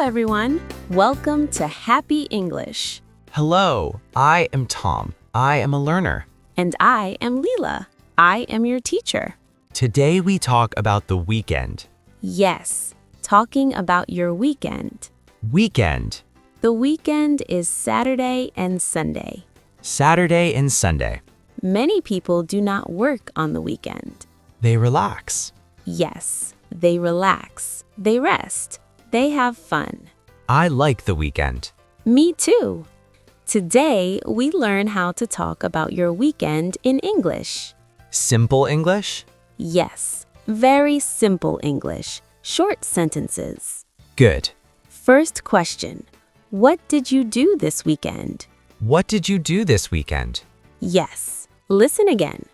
everyone. Welcome to Happy English. Hello, I am Tom. I am a learner. And I am Leela. I am your teacher. Today we talk about the weekend. Yes, talking about your weekend. Weekend. The weekend is Saturday and Sunday. Saturday and Sunday. Many people do not work on the weekend. They relax. Yes, they relax, they rest, they have fun. I like the weekend. Me too. Today, we learn how to talk about your weekend in English. Simple English? Yes, very simple English, short sentences. Good. First question, what did you do this weekend? What did you do this weekend? Yes, listen again.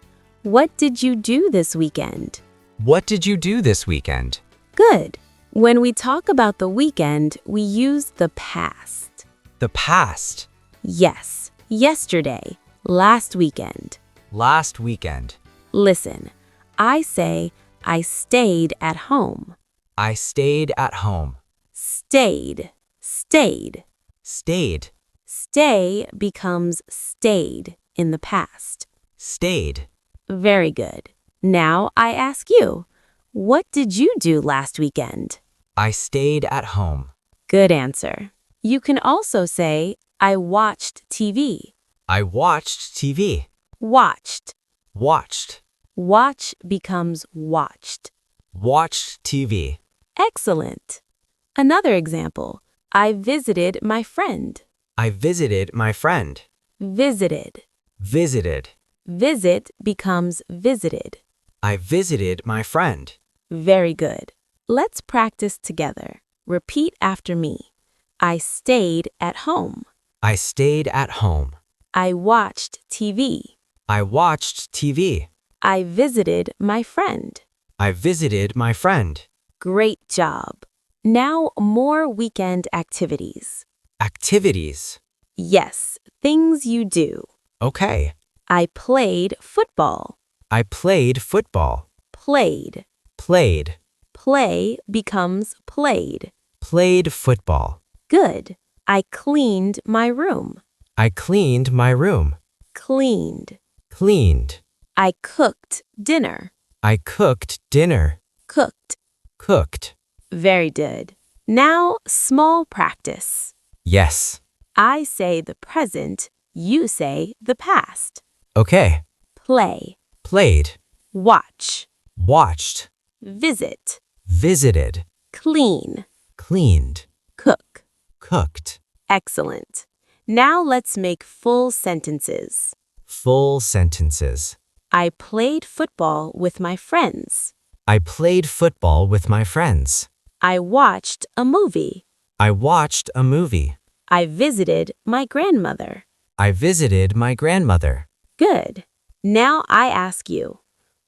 What did you do this weekend? What did you do this weekend? Good. When we talk about the weekend, we use the past. The past. Yes, yesterday, last weekend. Last weekend. Listen, I say, I stayed at home. I stayed at home. Stayed, stayed. Stayed. Stay becomes stayed in the past. Stayed. Very good. Now I ask you, what did you do last weekend? I stayed at home. Good answer. You can also say, I watched TV. I watched TV. Watched. Watched. Watch becomes watched. Watched TV. Excellent. Another example, I visited my friend. I visited my friend. Visited. Visited. Visit becomes visited. I visited my friend. Very good. Let's practice together. Repeat after me. I stayed at home. I stayed at home. I watched TV. I watched TV. I visited my friend. I visited my friend. Great job. Now more weekend activities. Activities. Yes, things you do. Okay. I played football. I played football. Played. Played. Play becomes played. Played football. Good. I cleaned my room. I cleaned my room. Cleaned. Cleaned. I cooked dinner. I cooked dinner. Cooked. Cooked. Very good. Now, small practice. Yes. I say the present, you say the past. Okay. Play. Played. Watch. Watched. Visit. Visited. Clean. Cleaned. Cook. Cooked. Excellent. Now let's make full sentences. Full sentences. I played football with my friends. I played football with my friends. I watched a movie. I watched a movie. I visited my grandmother. I visited my grandmother. Good. Now I ask you,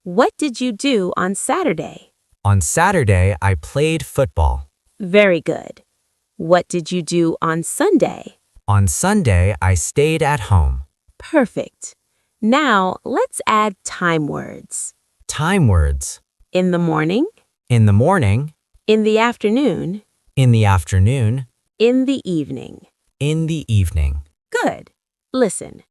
what did you do on Saturday? On Saturday, I played football. Very good. What did you do on Sunday? On Sunday, I stayed at home. Perfect. Now let's add time words. Time words. In the morning, In the morning. in the afternoon, In the afternoon. in the evening. In the evening. Good. Listen.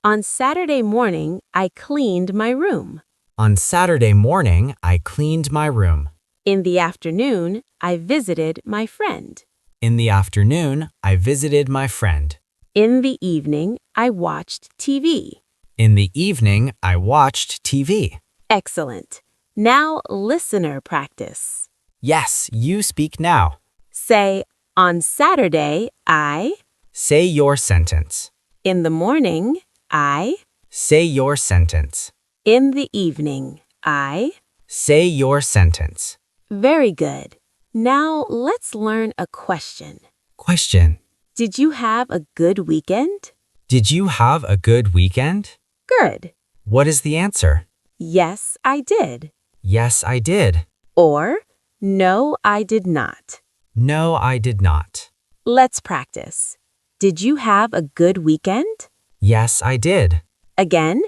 On Saturday morning, I cleaned my room. On Saturday morning, I cleaned my room. In the afternoon, I visited my friend. In the afternoon, I visited my friend. In the evening, I watched TV. In the evening, I watched TV. Excellent. Now listener practice. Yes, you speak now. Say, on Saturday, I. Say your sentence. In the morning, I. Say your sentence. In the evening, I. Say your sentence. Very good. Now let's learn a question. Question. Did you have a good weekend? Did you have a good weekend? Good. What is the answer? Yes, I did. Yes, I did. Or, no, I did not. No, I did not. Let's practice. Did you have a good weekend? Yes, I did. Again,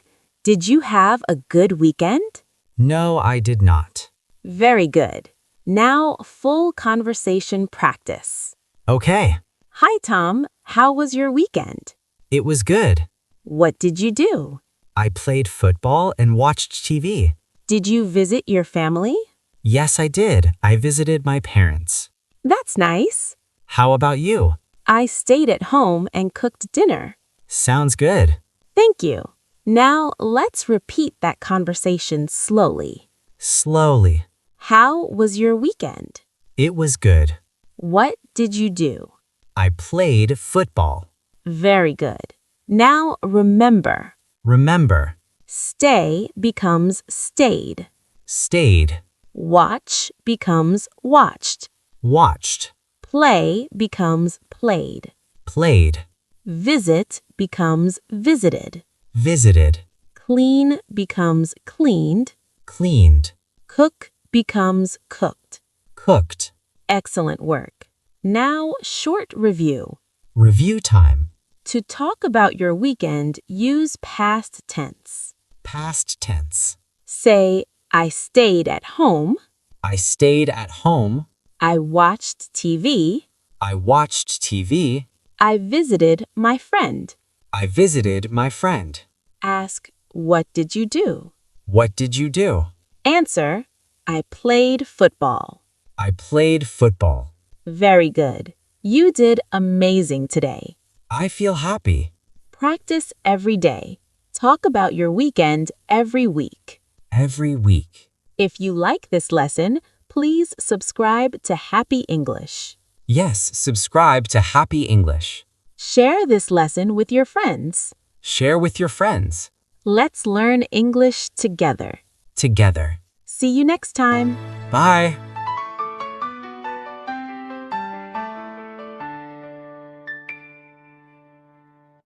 did you have a good weekend? No, I did not. Very good. Now, full conversation practice. Okay. Hi, Tom. How was your weekend? It was good. What did you do? I played football and watched TV. Did you visit your family? Yes, I did. I visited my parents. That's nice. How about you? I stayed at home and cooked dinner. Sounds good. Thank you. Now let's repeat that conversation slowly. Slowly. How was your weekend? It was good. What did you do? I played football. Very good. Now remember, Remember. stay becomes stayed. Stayed. Watch becomes watched. Watched. Play becomes played. Played. Visit becomes visited. Visited. Clean becomes cleaned. Cleaned. Cook becomes cooked. Cooked. Excellent work. Now, short review. Review time. To talk about your weekend, use past tense. Past tense. Say, I stayed at home. I stayed at home. I watched TV. I watched TV. I visited my friend. I visited my friend. Ask, what did you do? What did you do? Answer, I played football. I played football. Very good. You did amazing today. I feel happy. Practice every day. Talk about your weekend every week. Every week. If you like this lesson, please subscribe to Happy English. Yes, subscribe to Happy English. Share this lesson with your friends. Share with your friends. Let's learn English together. Together. See you next time. Bye.